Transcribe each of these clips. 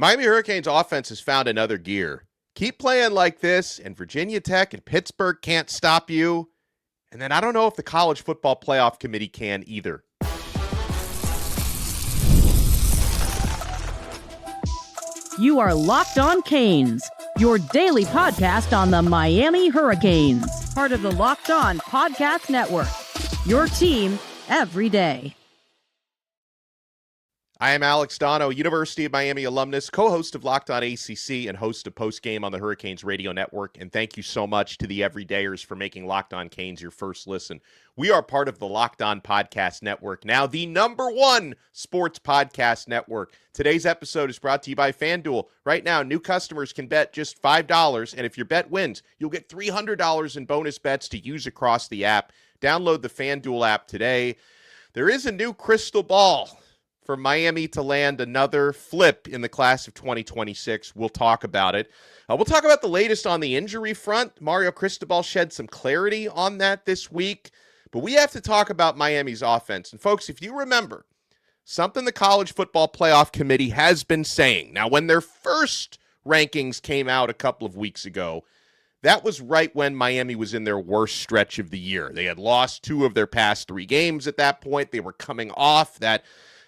Miami Hurricanes offense has found another gear. Keep playing like this, and Virginia Tech and Pittsburgh can't stop you. And then I don't know if the College Football Playoff Committee can either. You are Locked On Canes, your daily podcast on the Miami Hurricanes, part of the Locked On Podcast Network, your team every day. I am Alex Donno, University of Miami alumnus, co-host of Locked On ACC and host of Postgame on the Hurricanes Radio Network. And thank you so much to the everydayers for making Locked On Canes your first listen. We are part of the Locked On Podcast Network, now the #1 sports podcast network. Today's episode is brought to you by FanDuel. Right now, new customers can bet just $5, and if your bet wins, you'll get $300 in bonus bets to use across the app. Download the FanDuel app today. There is a new crystal ball for Miami to land another flip in the class of 2026. We'll talk about it. We'll talk about the latest on the injury front. Mario Cristobal shed some clarity on that this week. But we have to talk about Miami's offense. And folks, if you remember, something the College Football Playoff Committee has been saying. Now, when their first rankings came out a couple of weeks ago, that was right when Miami was in their worst stretch of the year. They had lost 2 of their past 3 games at that point. They were coming off that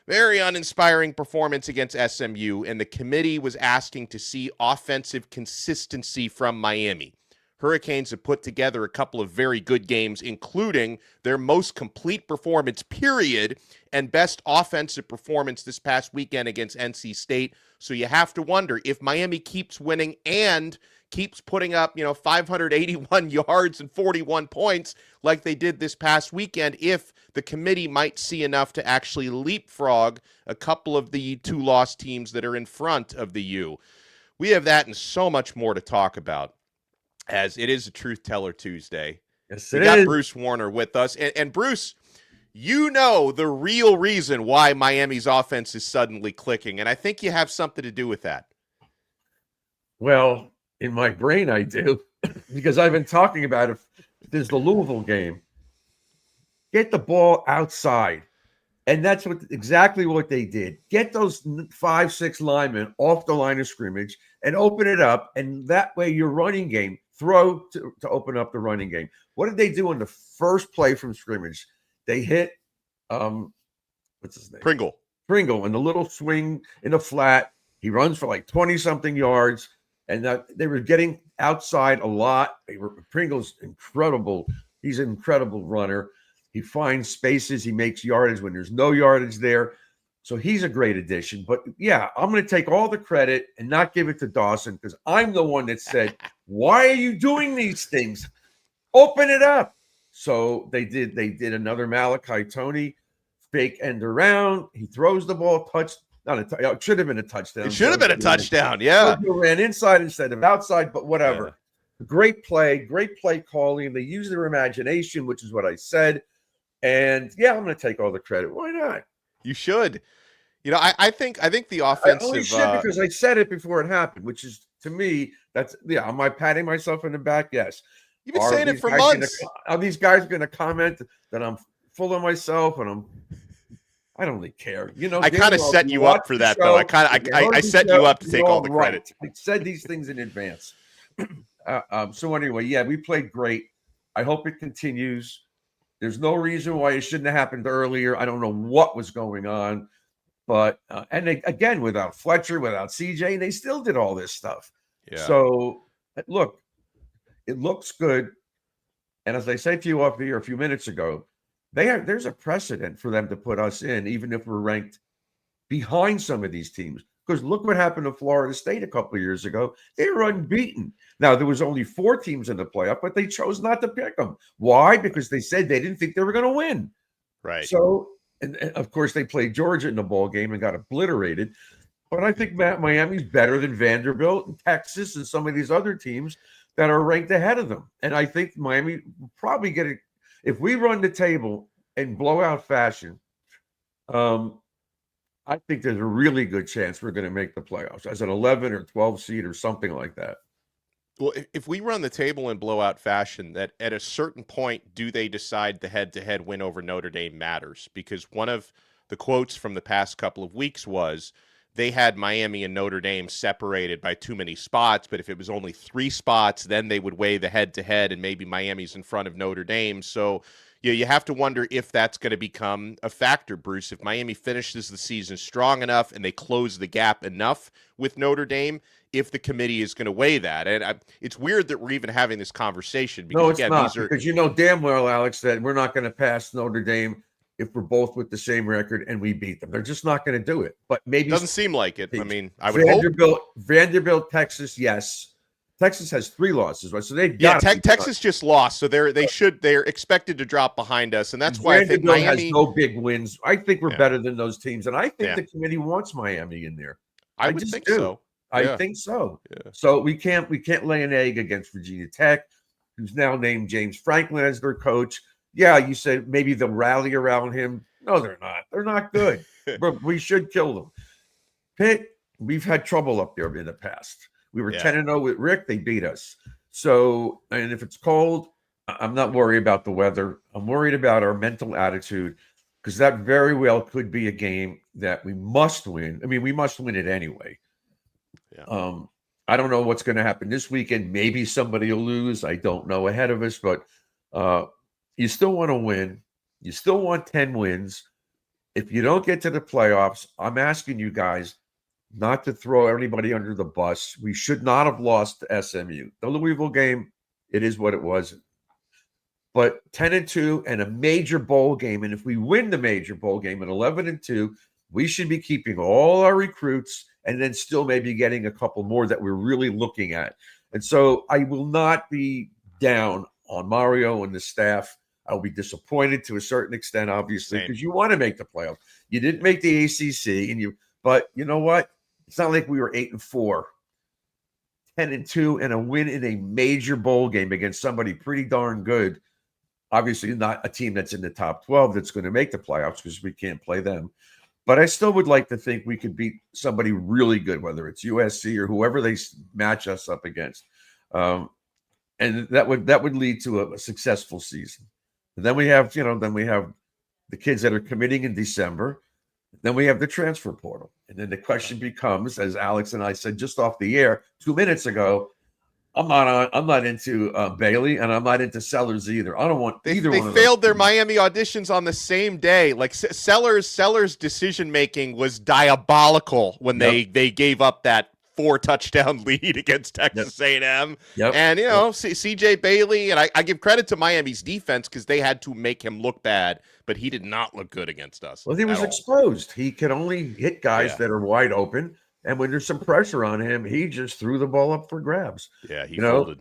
very uninspiring performance against SMU, and the committee was asking to see offensive consistency from Miami. Hurricanes have put together a couple of very good games, including their most complete performance, period, and best offensive performance this past weekend against NC State. So you have to wonder if Miami keeps winning and keeps putting up, 581 yards and 41 points like they did this past weekend, if the committee might see enough to actually leapfrog a couple of the 2 lost teams that are in front of the U. We have that and so much more to talk about, as it is a Truth Teller Tuesday. Yes, we got Bruce Warner with us. And Bruce, you know the real reason why Miami's offense is suddenly clicking, and I think you have something to do with that. Well, in my brain, I do, because I've been talking about it. There's the Louisville game. Get the ball outside. And that's exactly what they did. Get those 5-6 linemen off the line of scrimmage and open it up. And that way your running game, throw to open up the running game. What did they do on the first play from scrimmage? They hit, what's his name? Pringle, and the little swing in the flat. He runs for like 20-something yards. And they were getting outside a lot. Pringle's incredible. He's an incredible runner. He finds spaces. He makes yardage when there's no yardage there. So he's a great addition. But, yeah, I'm going to take all the credit and not give it to Dawson, because I'm the one that said, why are you doing these things? Open it up. So they did another Malachi Toney fake end around. He throws the ball, it should have been a touchdown. It should have been a touchdown, yeah. He ran inside instead of outside, but whatever. Yeah. Great play calling. They use their imagination, which is what I said. And, yeah, I'm going to take all the credit. Why not? You should. I think the offensive... I only should because I said it before it happened, which is, to me, am I patting myself in the back? Yes. You've been saying it for months. Are these guys going to comment that I'm full of myself and I don't really care. I kind of set you up for that, though. I set you up to take all the credit. I said these things in advance. So anyway, yeah, we played great. I hope it continues. There's no reason why it shouldn't have happened earlier. I don't know what was going on, but again, without Fletcher, without CJ, they still did all this stuff. Yeah. So look, it looks good. And as I said to you off the air a few minutes ago, there's a precedent for them to put us in, even if we're ranked behind some of these teams. Because look what happened to Florida State a couple of years ago. They were unbeaten. Now, there was only 4 teams in the playoff, but they chose not to pick them. Why? Because they said they didn't think they were going to win. Right. So, and of course, they played Georgia in the ball game and got obliterated. But I think Miami's better than Vanderbilt and Texas and some of these other teams that are ranked ahead of them. And I think Miami will probably get it. If we run the table in blowout fashion, I think there's a really good chance we're going to make the playoffs as an 11 or 12 seed or something like that. Well, if we run the table in blowout fashion, that at a certain point, do they decide the head-to-head win over Notre Dame matters? Because one of the quotes from the past couple of weeks was they had Miami and Notre Dame separated by too many spots, but if it was only 3 spots, then they would weigh the head-to-head, and maybe Miami's in front of Notre Dame. So you have to wonder if that's going to become a factor, Bruce. If Miami finishes the season strong enough and they close the gap enough with Notre Dame, if the committee is going to weigh that. And it's weird that we're even having this conversation. Because, No, it's again, not, these are, because you know damn well, Alex, that we're not going to pass Notre Dame if we're both with the same record and we beat them. They're just not going to do it. But maybe doesn't seem like it. I mean, I would hope. Vanderbilt, Texas, yes. Texas has 3 losses, right? So they've got Texas just lost, so they're expected to drop behind us, and that's why I think Miami has no big wins. I think we're better than those teams, and I think the committee wants Miami in there. I would think so. I think so. Yeah. So we can't lay an egg against Virginia Tech, who's now named James Franklin as their coach. Yeah, you said maybe they'll rally around him. No, they're not. They're not good. But we should kill them. Pitt, we've had trouble up there in the past. We were 10-0 with Rick. They beat us. So, and if it's cold, I'm not worried about the weather. I'm worried about our mental attitude, because that very well could be a game that we must win. I mean, we must win it anyway. Yeah. I don't know what's going to happen this weekend. Maybe somebody will lose. I don't know ahead of us, but you still want to win. You still want 10 wins. If you don't get to the playoffs, I'm asking you guys not to throw everybody under the bus. We should not have lost to SMU. The Louisville game, it is what it was. But 10-2 and a major bowl game, and if we win the major bowl game at 11-2, we should be keeping all our recruits and then still maybe getting a couple more that we're really looking at. And so I will not be down on Mario and the staff. I'll be disappointed to a certain extent, obviously, because you want to make the playoffs. You didn't make the ACC, but you know what? It's not like we were 8-4, 10-2, and a win in a major bowl game against somebody pretty darn good. Obviously, not a team that's in the top 12 that's going to make the playoffs, because we can't play them. But I still would like to think we could beat somebody really good, whether it's USC or whoever they match us up against, and that would lead to a successful season. And then we have the kids that are committing in December. Then we have the transfer portal, and then the question becomes, as Alex and I said just off the air 2 minutes ago, I'm not into Bailey, and I'm not into Sellers either. I don't want either one of them. They failed their Miami auditions on the same day. Like Sellers' decision making was diabolical when they gave up that 4-touchdown lead against Texas A&M. Yep. And CJ Bailey, and I give credit to Miami's defense, because they had to make him look bad, but he did not look good against us. Well, he was exposed. He can only hit guys that are wide open. And when there's some pressure on him, he just threw the ball up for grabs. Yeah, he folded.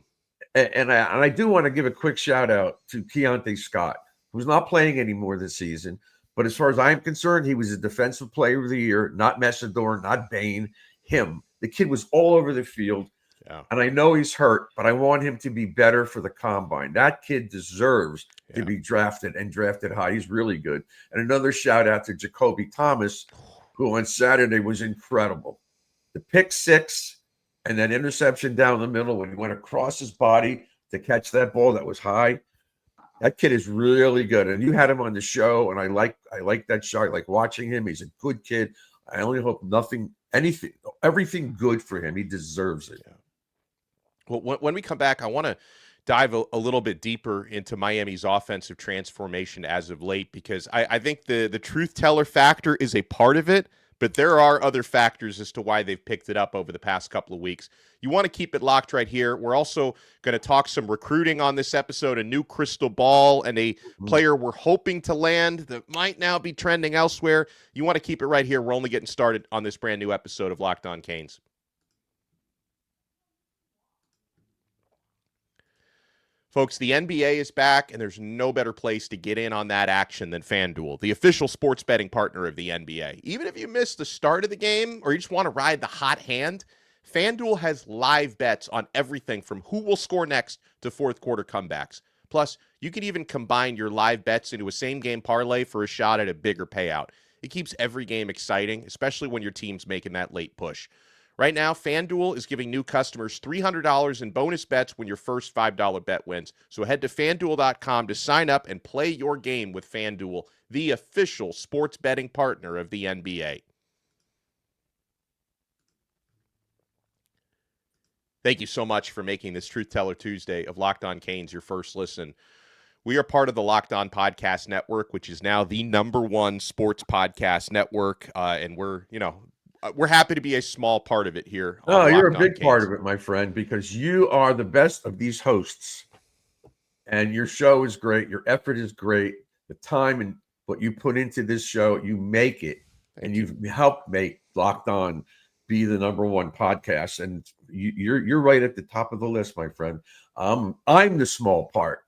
And I do want to give a quick shout out to Keionte Scott, who's not playing anymore this season. But as far as I'm concerned, he was a defensive player of the year, not Messidor, not Bain, him. The kid was all over the field. Yeah. And I know he's hurt, but I want him to be better for the combine. That kid deserves to be drafted, and drafted high. He's really good. And another shout out to Jacoby Thomas, who on Saturday was incredible. The pick 6 and that interception down the middle when he went across his body to catch that ball that was high. That kid is really good. And you had him on the show, and I like that show. I like watching him. He's a good kid. I only hope everything good for him. He deserves it. Yeah. Well, when we come back, I want to dive a little bit deeper into Miami's offensive transformation as of late, because I think the truth teller factor is a part of it, but there are other factors as to why they've picked it up over the past couple of weeks. You want to keep it locked right here. We're also going to talk some recruiting on this episode, a new crystal ball, and a player we're hoping to land that might now be trending elsewhere. You want to keep it right here. We're only getting started on this brand new episode of Locked On Canes. Folks, the NBA is back, and there's no better place to get in on that action than FanDuel, the official sports betting partner of the NBA. Even if you missed the start of the game or you just want to ride the hot hand, FanDuel has live bets on everything from who will score next to fourth quarter comebacks. Plus, you can even combine your live bets into a same-game parlay for a shot at a bigger payout. It keeps every game exciting, especially when your team's making that late push. Right now, FanDuel is giving new customers $300 in bonus bets when your first $5 bet wins. So head to FanDuel.com to sign up and play your game with FanDuel, the official sports betting partner of the NBA. Thank you so much for making this Truth Teller Tuesday of Locked On Canes your first listen. We are part of the Locked On Podcast Network, which is now the #1 sports podcast network, and we're happy to be a small part of it here. No, you're a Locked On big part Canes. of it, my friend, because you are the best of these hosts, and your show is great. Your effort is great. The time and what you put into this show, you make it, and you've helped make Locked On be the #1 podcast. And you're right at the top of the list, my friend. I'm the small part.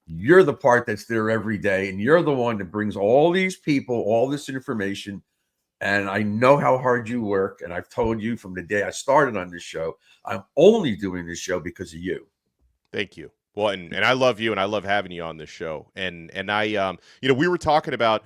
You're the part that's there every day, and you're the one that brings all these people, all this information. And I know how hard you work, and I've told you from the day I started on this show, I'm only doing this show because of you. Thank you. Well, and I love you, and I love having you on this show. And I, we were talking about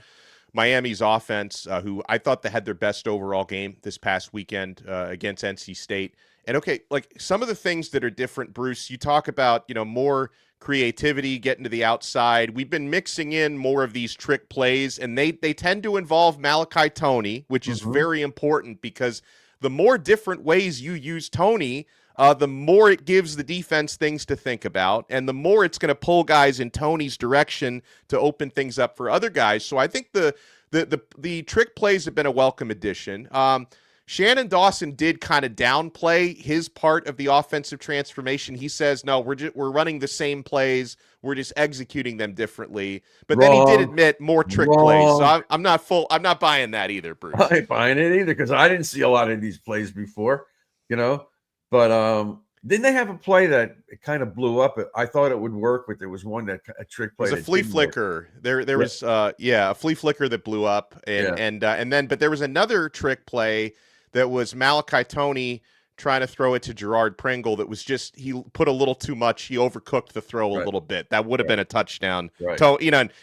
Miami's offense, who I thought they had their best overall game this past weekend against NC State. And okay, like some of the things that are different, Bruce, you talk about, more creativity, getting to the outside. We've been mixing in more of these trick plays, and they tend to involve Malachi Toney, which is very important because the more different ways you use Toney, the more it gives the defense things to think about, and the more it's going to pull guys in Toney's direction to open things up for other guys. So I think the trick plays have been a welcome addition. Shannon Dawson did kind of downplay his part of the offensive transformation. He says, "No, we're running the same plays. We're just executing them differently." But then he did admit more trick plays. So I'm not buying that either, Bruce. I ain't buying it either because I didn't see a lot of these plays before, But didn't they have a play that it kind of blew up? I thought it would work, but there was one a trick play. It was a flea flicker. There was a flea flicker that blew up, and then there was another trick play that was Malachi Toney trying to throw it to Girard Pringle. That was just he put a little too much. He overcooked the throw a little bit. That would have been a touchdown. Right.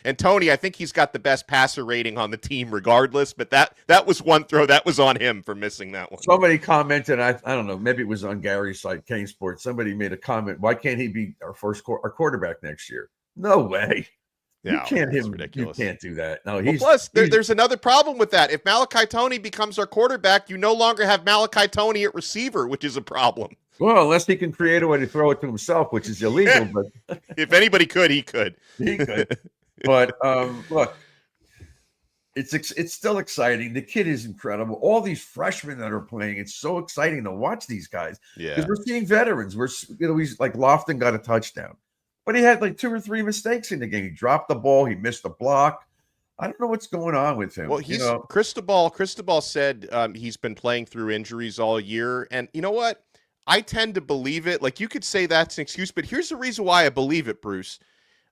And Toney, I think he's got the best passer rating on the team, regardless. But that was one throw that was on him for missing that one. Somebody commented, I don't know, maybe it was on Gary's site, Kane Sports. Somebody made a comment. Why can't he be our quarterback next year? No way. Yeah, that's ridiculous. You can't do that. No, there's another problem with that. If Malachi Toney becomes our quarterback, you no longer have Malachi Toney at receiver, which is a problem. Well, unless he can create a way to throw it to himself, which is illegal. But if anybody could, he could. He could. But look, it's still exciting. The kid is incredible. All these freshmen that are playing, it's so exciting to watch these guys. Yeah, because we're seeing veterans. He's like Lofton got a touchdown. But he had like 2 or 3 mistakes in the game. He dropped the ball. He missed a block. I don't know what's going on with him. Well, Cristobal said he's been playing through injuries all year. And you know what? I tend to believe it. Like, you could say that's an excuse, but here's the reason why I believe it, Bruce.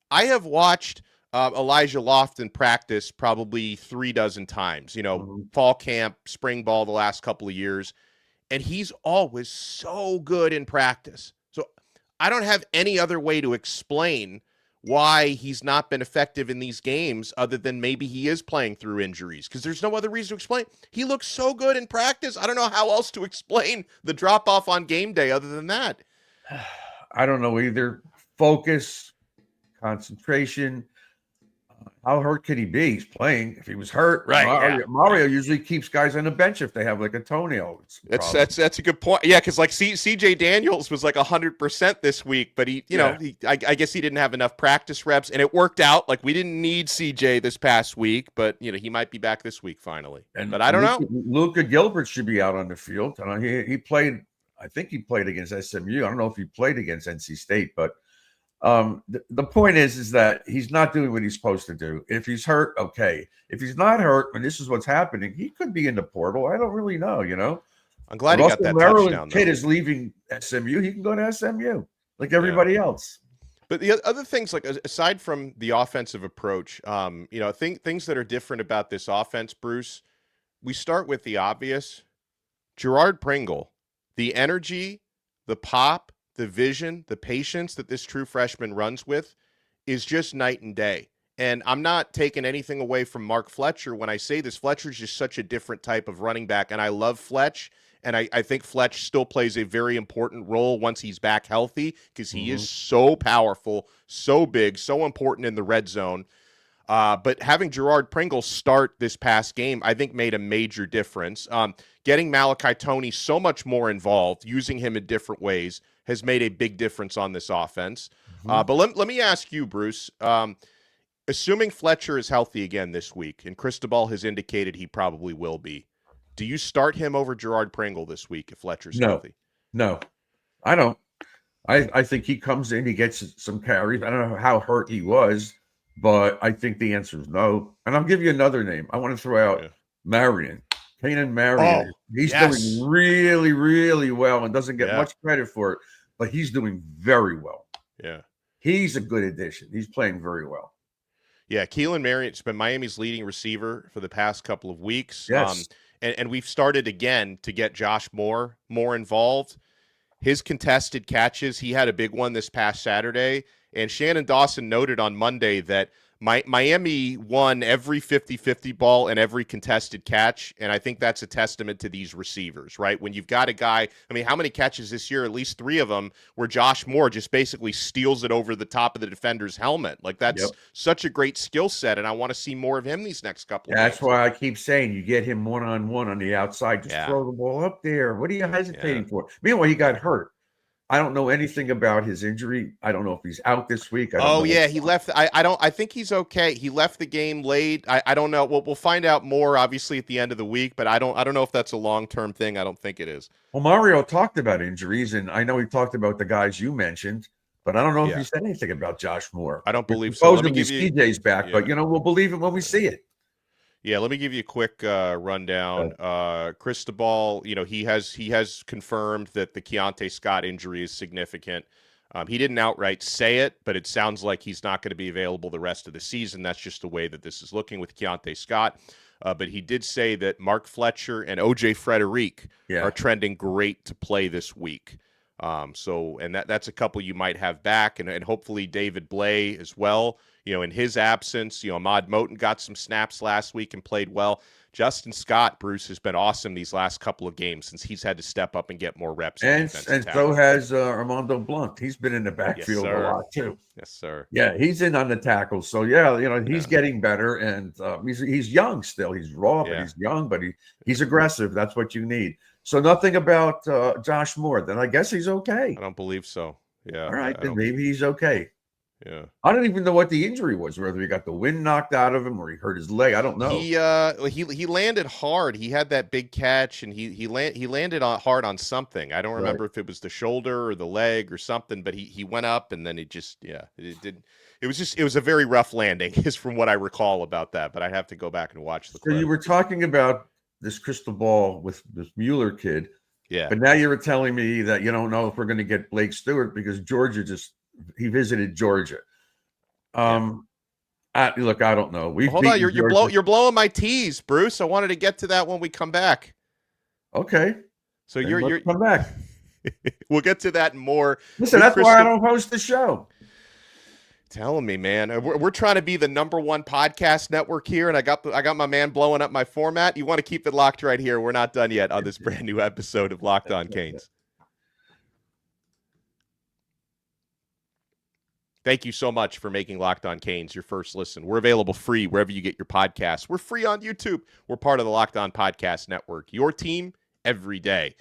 I have watched Elijah Lofton practice probably 3 dozen times, fall camp, spring ball the last couple of years. And he's always so good in practice. I don't have any other way to explain why he's not been effective in these games other than maybe he is playing through injuries, because there's no other reason to explain. He looks so good in practice. I don't know how else to explain the drop-off on game day other than that. I don't know either. Focus, concentration. How hurt could he be? He's playing. If he was hurt, right? Mario usually keeps guys on the bench if they have like a toenail. That's a good point. Yeah, because like CJ Daniels was like 100% this week, but I guess he didn't have enough practice reps, and it worked out. Like, we didn't need CJ this past week, but he might be back this week finally. But I don't know. Luka Gilbert should be out on the field. He played. I think he played against SMU. I don't know if he played against NC State, but. The point is that he's not doing what he's supposed to do. If he's hurt, okay. If he's not hurt, and this is what's happening, he could be in the portal. I don't really know. I'm glad he got that touchdown. Kid is leaving SMU. He can go to SMU like everybody else. But the other things, like aside from the offensive approach, things that are different about this offense, Bruce. We start with the obvious. Girard Pringle, the energy, the pop, the vision, the patience that this true freshman runs with is just night and day. And I'm not taking anything away from Mark Fletcher when I say this. Fletcher's just such a different type of running back, and I love Fletch. And I think Fletch still plays a very important role once he's back healthy, because he is so powerful, so big, so important in the red zone. But having Girard Pringle start this past game, I think made a major difference. Getting Malachi Toney so much more involved, using him in different ways, has made a big difference on this offense. Mhm. But let me ask you, Bruce, assuming Fletcher is healthy again this week, and Cristobal has indicated he probably will be, do you start him over Girard Pringle this week if Fletcher's healthy? No, I don't. I think he comes in, he gets some carries. I don't know how hurt he was, but I think the answer is no. And I'll give you another name. I want to throw out Marion. Kanan Marion. Oh, he's doing really, really well and doesn't get much credit for it, but he's doing very well. Yeah. He's a good addition. He's playing very well. Yeah, Keelan Marriott's been Miami's leading receiver for the past couple of weeks. Yes. And we've started again to get Josh Moore more involved. His contested catches, he had a big one this past Saturday. And Shannon Dawson noted on Monday that Miami won every 50-50 ball and every contested catch, and I think that's a testament to these receivers, right? When you've got a guy, I mean, how many catches this year? At least 3 of them where Josh Moore just basically steals it over the top of the defender's helmet. Like, that's such a great skill set, and I want to see more of him these next couple of games. That's why I keep saying you get him one-on-one on the outside. Just throw the ball up there. What are you hesitating for? Meanwhile, he got hurt. I don't know anything about his injury. I don't know if he's out this week. He left. I think he's okay. He left the game late. I don't know. We'll find out more obviously at the end of the week, but I don't know if that's a long-term thing. I don't think it is. Well, Mario talked about injuries, and I know he talked about the guys you mentioned, but I don't know if he said anything about Josh Moore. I don't believe so. Supposedly CJ's back, but we'll believe it when we see it. Yeah, let me give you a quick rundown. Cristobal, he has confirmed that the Keionte Scott injury is significant. He didn't outright say it, but it sounds like he's not going to be available the rest of the season. That's just the way that this is looking with Keionte Scott. But he did say that Mark Fletcher and O.J. Frederic are trending great to play this week. And that's a couple you might have back, and hopefully David Blay as well. In his absence, Ahmad Moten got some snaps last week and played well. Justin Scott, Bruce, has been awesome these last couple of games since he's had to step up and get more reps. And so has Armando Blunt. He's been in the backfield a lot too. Yes, sir. Yeah, he's in on the tackles. So he's getting better, and he's young still. He's raw, but he's young, but he's aggressive. That's what you need. So nothing about Josh Moore. Then I guess he's okay. I don't believe so. Yeah. All right, then maybe he's okay. Yeah. I don't even know what the injury was, whether he got the wind knocked out of him or he hurt his leg. I don't know. He landed hard. He had that big catch, and he landed hard on something. I don't remember if it was the shoulder or the leg or something, but he went up, and then it did. It was a very rough landing, is from what I recall about that. But I have to go back and watch the clip. So you were talking about this Cristobal with this Mueller kid. Yeah. But now you were telling me that you don't know if we're going to get Blake Stewart because he visited Georgia. Look, I don't know. Hold on, you're blowing my tease, Bruce. I wanted to get to that when we come back. Okay. So you're come back. We'll get to that and more. Listen, that's why I don't host the show. Telling me, man, we're trying to be the #1 podcast network here, and I got my man blowing up my format. You want to keep it locked right here. We're not done yet on this brand new episode of Locked On Canes. Thank you so much for making Locked On Canes your first listen. We're available free wherever you get your podcasts. We're free on YouTube. We're part of the Locked On Podcast Network. Your team every day.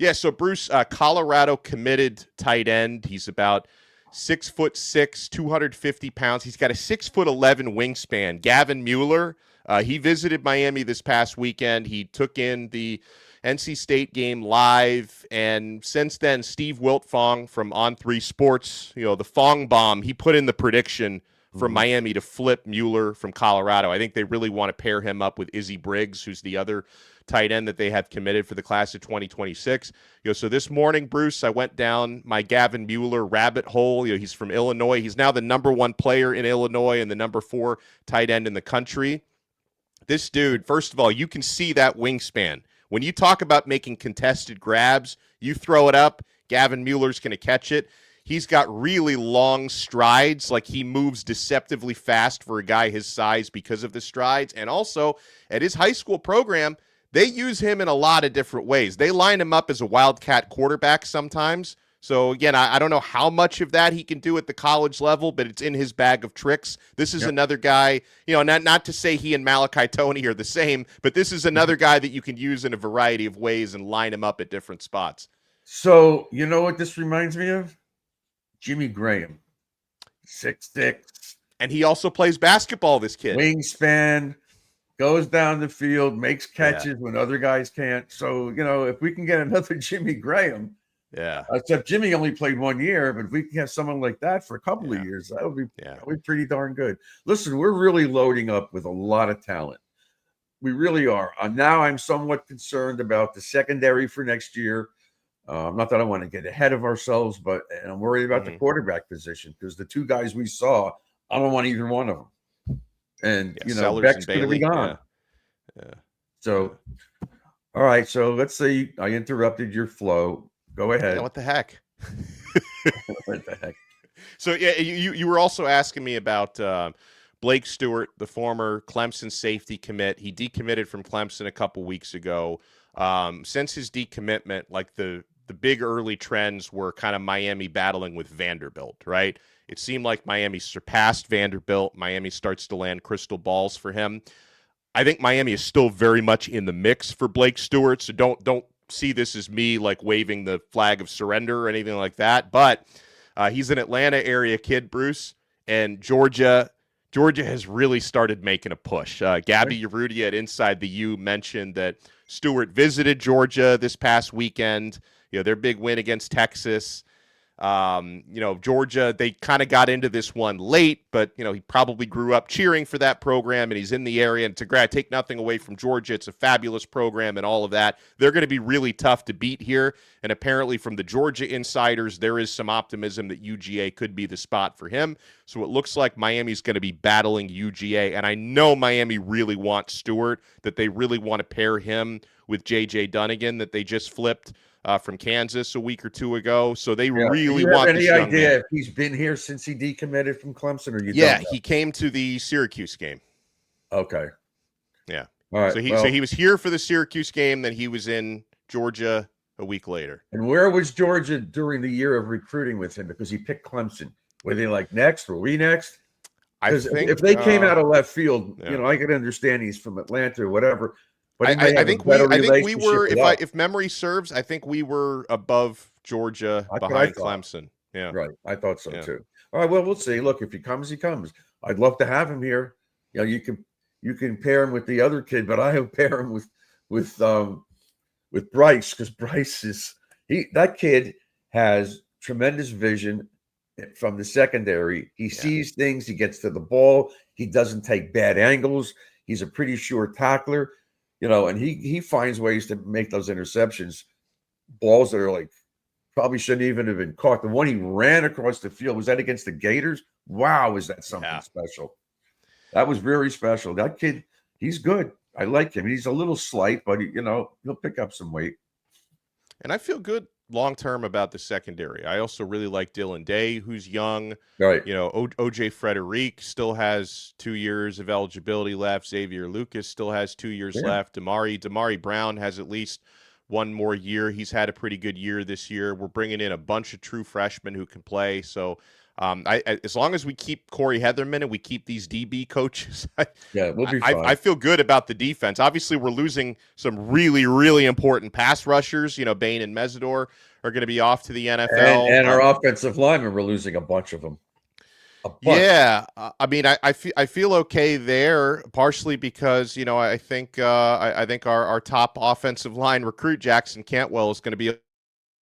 Yeah, so Bruce, Colorado committed tight end. He's about 6'6", 250 pounds. He's got a 6'11" wingspan. Gavin Mueller, he visited Miami this past weekend. He took in the NC State game live, and since then, Steve Wiltfong from On3 Sports, the Fong Bomb, he put in the prediction for Miami to flip Mueller from Colorado. I think they really want to pair him up with Izzy Briggs, who's the other tight end that they have committed for the class of 2026. So this morning, Bruce, I went down my Gavin Mueller rabbit hole. He's from Illinois. He's now the #1 player in Illinois and the #4 tight end in the country. This dude, first of all, you can see that wingspan. When you talk about making contested grabs, you throw it up, Gavin Mueller's going to catch it. He's got really long strides, like he moves deceptively fast for a guy his size because of the strides. And also, at his high school program, they use him in a lot of different ways. They line him up as a wildcat quarterback sometimes. So, again, I don't know how much of that he can do at the college level, but it's in his bag of tricks. This is another guy, not to say he and Malachi Toney are the same, but this is another guy that you can use in a variety of ways and line him up at different spots. So you know what this reminds me of? Jimmy Graham, 6'6", And he also plays basketball, this kid. wingspan, goes down the field, makes Yeah. catches when other guys can't. So, if we can get another Jimmy Graham, Yeah. except Jimmy only played 1 year, but if we can have someone like that for a couple of years, that would be pretty darn good. Listen, we're really loading up with a lot of talent. We really are. Now I'm somewhat concerned about the secondary for next year. Not that I want to get ahead of ourselves, but I'm worried about the quarterback position because the two guys we saw, I don't want either one of them. And, Sellers Beck's and going to Bailey. be gone. Yeah. So, all right. So let's say I interrupted your flow. Go ahead. Yeah, what the heck? What the heck? So, yeah, you were also asking me about Blake Stewart, the former Clemson safety commit. He decommitted from Clemson a couple weeks ago. Since his decommitment, like the big early trends were kind of Miami battling with Vanderbilt, right? It seemed like Miami surpassed Vanderbilt. Miami starts to land crystal balls for him. I think Miami is still very much in the mix for Blake Stewart, so don't see this as me like waving the flag of surrender or anything like that. But he's an Atlanta area kid, Bruce, and Georgia has really started making a push. Gabby Urrutia at Inside the U mentioned that Stewart visited Georgia this past weekend. Their big win against Texas. Georgia, they kind of got into this one late, but, he probably grew up cheering for that program and he's in the area. And to take nothing away from Georgia, it's a fabulous program and all of that. They're going to be really tough to beat here. And apparently from the Georgia insiders, there is some optimism that UGA could be the spot for him. So it looks like Miami's going to be battling UGA. And I know Miami really wants Stewart, that they really want to pair him with J.J. Dunnigan that they just flipped from Kansas a week or two ago. So they really want this young man. Any idea if he's been here since he decommitted from Clemson, or you Yeah, don't know? he came to the Syracuse game. Okay. Yeah. All right. So he was here for the Syracuse game, then he was in Georgia a week later. And where was Georgia during the year of recruiting with him? Because he picked Clemson. Were they like next? Were we next? Because if they came out of left field, I could understand he's from Atlanta or whatever. But I think we were, if memory serves, I think we were above Georgia behind Clemson. Yeah. Right. I thought so too. All right. Well, we'll see. Look, if he comes, he comes. I'd love to have him here. You can pair him with the other kid, but I would pair him with Bryce, because Bryce that kid has tremendous vision from the secondary. He sees things, he gets to the ball, he doesn't take bad angles, he's a pretty sure tackler. And he finds ways to make those interceptions, balls that are like probably shouldn't even have been caught. The one he ran across the field, was that against the Gators? Wow, is that something special? That was very special. That kid, he's good. I like him. He's a little slight, but he'll pick up some weight. And I feel good long term about the secondary. I also really like Dylan Day, who's young. Right. OJ Frederick still has 2 years of eligibility left. Xavier Lucas still has 2 years left. Damari Brown has at least one more year. He's had a pretty good year this year. We're bringing in a bunch of true freshmen who can play. So as long as we keep Corey Heatherman and we keep these DB coaches, we'll be fine. I feel good about the defense. Obviously, we're losing some really, really important pass rushers. Bain and Mesidor are going to be off to the NFL. And our offensive linemen, we're losing a bunch of them. Yeah, I feel okay there, partially because I think our top offensive line recruit Jackson Cantwell is going to be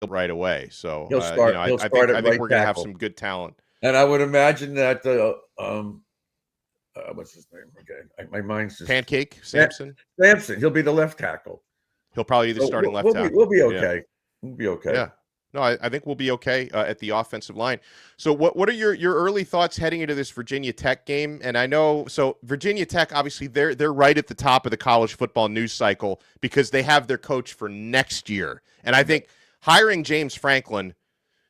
right away. So he'll start. I think we're going to have some good talent. And I would imagine that what's his name? Okay, my mind's just Pancake Sampson. He'll be the left tackle. He'll probably be the starting left tackle. We'll be okay. We'll be okay. Yeah. No, I think we'll be okay at the offensive line. So what are your early thoughts heading into this Virginia Tech game? And I know, so Virginia Tech, obviously they're right at the top of the college football news cycle because they have their coach for next year. And I think hiring James Franklin,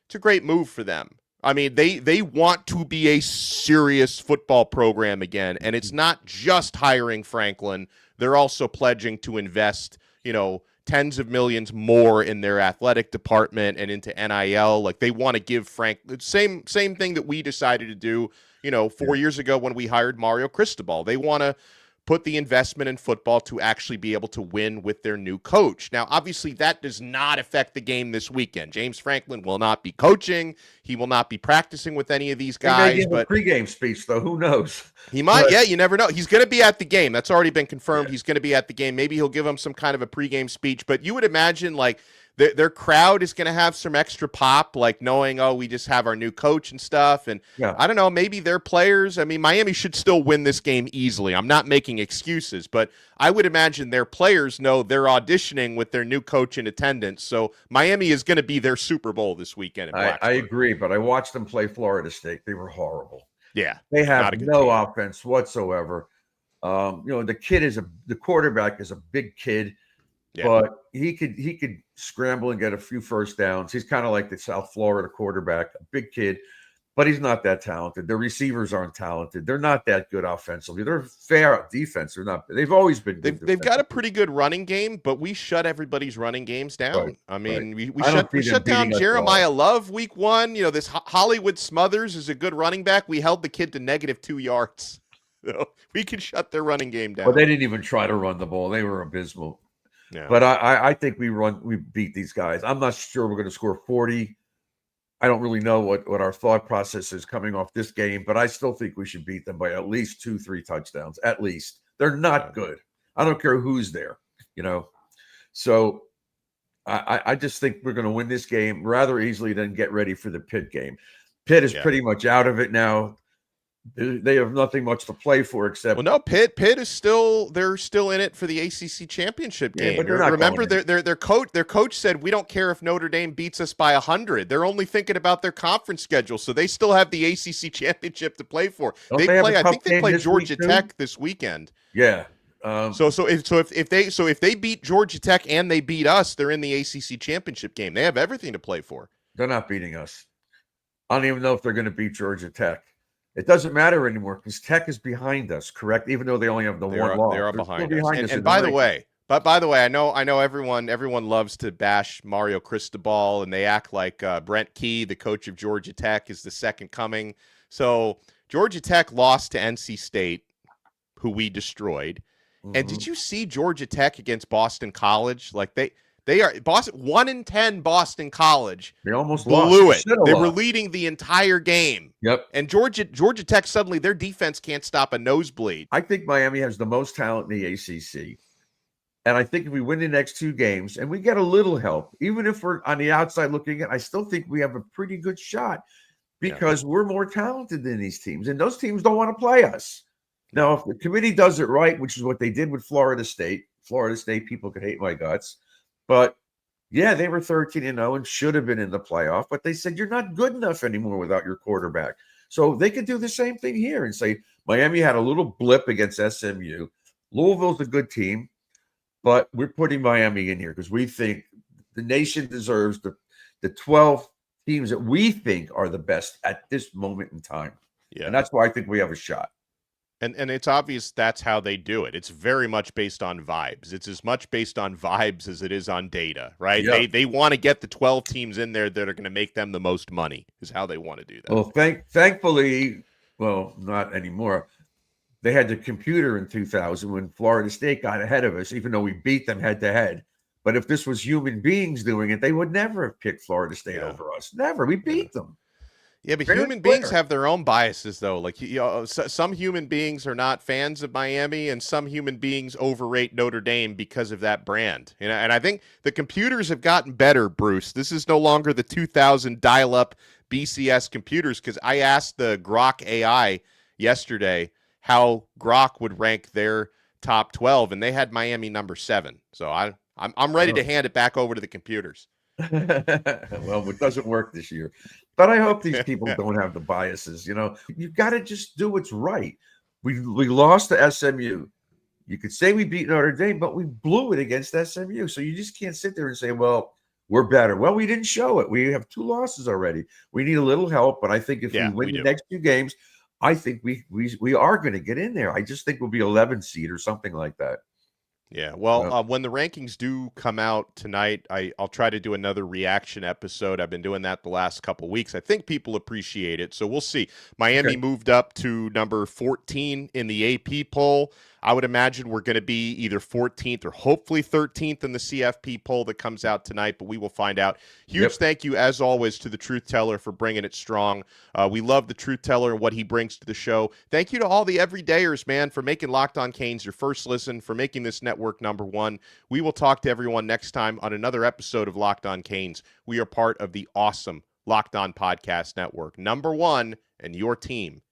it's a great move for them. I mean, they want to be a serious football program again. And it's not just hiring Franklin. They're also pledging to invest, tens of millions more in their athletic department and into NIL. Like they want to give Frank the same thing that we decided to do, 4 years ago when we hired Mario Cristobal. They want to put the investment in football to actually be able to win with their new coach. Now, obviously, that does not affect the game this weekend. James Franklin will not be coaching. He will not be practicing with any of these He may guys. give a pregame speech, though. Who knows? He might. But, yeah, you never know. He's going to be at the game. That's already been confirmed. Yeah. He's going to be at the game. Maybe he'll give them some kind of a pregame speech. But you would imagine, like, their crowd is going to have some extra pop, like knowing, oh, we just have our new coach and stuff. And I don't know, maybe their players. I mean, Miami should still win this game easily. I'm not making excuses, but I would imagine their players know they're auditioning with their new coach in attendance. So Miami is going to be their Super Bowl this weekend. I agree, but I watched them play Florida State. They were horrible. Yeah, they have no offense whatsoever. The quarterback is a big kid. Yeah. But he could scramble and get a few first downs. He's kind of like the South Florida quarterback, a big kid, but he's not that talented. The receivers aren't talented. They're not that good offensively. They're fair defense. They're not. They've always been good. They've got a pretty good running game, but we shut everybody's running games down. Right, I mean, we shut down Jeremiah Love week 1. You know, this Hollywood Smothers is a good running back. We held the kid to -2 yards. So we can shut their running game down. But they didn't even try to run the ball. They were abysmal. Yeah. But I think we beat these guys. I'm not sure we're going to score 40. I don't really know what our thought process is coming off this game, but I still think we should beat them by at least 2-3 touchdowns. At least. They're not good. I don't care who's there, you know. So I just think we're going to win this game rather easily than get ready for the Pitt game. Pitt is pretty much out of it now. They have nothing much to play for except. Well, no, Pitt is still in it for the ACC championship game. But remember, their coach said we don't care if Notre Dame beats us by 100. They're only thinking about their conference schedule, so they still have the ACC championship to play for. I think they play Georgia Tech this weekend. Yeah. So if they beat Georgia Tech and they beat us, they're in the ACC championship game. They have everything to play for. They're not beating us. I don't even know if they're going to beat Georgia Tech. It doesn't matter anymore because Tech is behind us, correct? Even though they only have one loss. They are behind us. And by the way, I know everyone loves to bash Mario Cristobal, and they act like Brent Key, the coach of Georgia Tech, is the second coming. So Georgia Tech lost to NC State, who we destroyed. Mm-hmm. And did you see Georgia Tech against Boston College? Like they are 1-10 Boston College. They almost blew it. They were leading the entire game. Yep. And Georgia Tech, suddenly their defense can't stop a nosebleed. I think Miami has the most talent in the ACC. And I think if we win the next 2 games and we get a little help, even if we're on the outside looking at, I still think we have a pretty good shot because we're more talented than these teams. And those teams don't want to play us. Now, if the committee does it right, which is what they did with Florida State people could hate my guts. But, yeah, they were 13-0 and should have been in the playoff. But they said, you're not good enough anymore without your quarterback. So they could do the same thing here and say, Miami had a little blip against SMU. Louisville's a good team, but we're putting Miami in here because we think the nation deserves the 12 teams that we think are the best at this moment in time. Yeah. And that's why I think we have a shot. And it's obvious that's how they do it. It's very much based on vibes. It's as much based on vibes as it is on data, right? Yeah. They want to get the 12 teams in there that are going to make them the most money is how they want to do that. Well, thankfully, well, not anymore. They had the computer in 2000 when Florida State got ahead of us, even though we beat them head-to-head. But if this was human beings doing it, they would never have picked Florida State over us. Never. We beat them. Yeah, but human beings have their own biases, though. Like, some human beings are not fans of Miami, and some human beings overrate Notre Dame because of that brand. And I think the computers have gotten better, Bruce. This is no longer the 2000 dial-up BCS computers, because I asked the Grok AI yesterday how Grok would rank their top 12, and they had Miami number 7. So I'm ready to hand it back over to the computers. Well, it doesn't work this year. But I hope these people don't have the biases. You know, you got to just do what's right. We lost to SMU. You could say we beat Notre Dame, but we blew it against SMU. So you just can't sit there and say, well, we're better. Well, we didn't show it. We have 2 losses already. We need a little help. But I think if we win the next 2 games, I think we are going to get in there. I just think we'll be 11 seed or something like that. Yeah, well, when the rankings do come out tonight, I'll try to do another reaction episode. I've been doing that the last couple weeks. I think people appreciate it, so we'll see. Miami moved up to number 14 in the AP poll. I would imagine we're going to be either 14th or hopefully 13th in the CFP poll that comes out tonight, but we will find out. Huge thank you, as always, to the Truth Teller for bringing it strong. We love the Truth Teller and what he brings to the show. Thank you to all the everydayers, man, for making Locked On Canes your first listen, for making this network number one. We will talk to everyone next time on another episode of Locked On Canes. We are part of the awesome Locked On Podcast Network, number one, and your team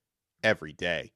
every day.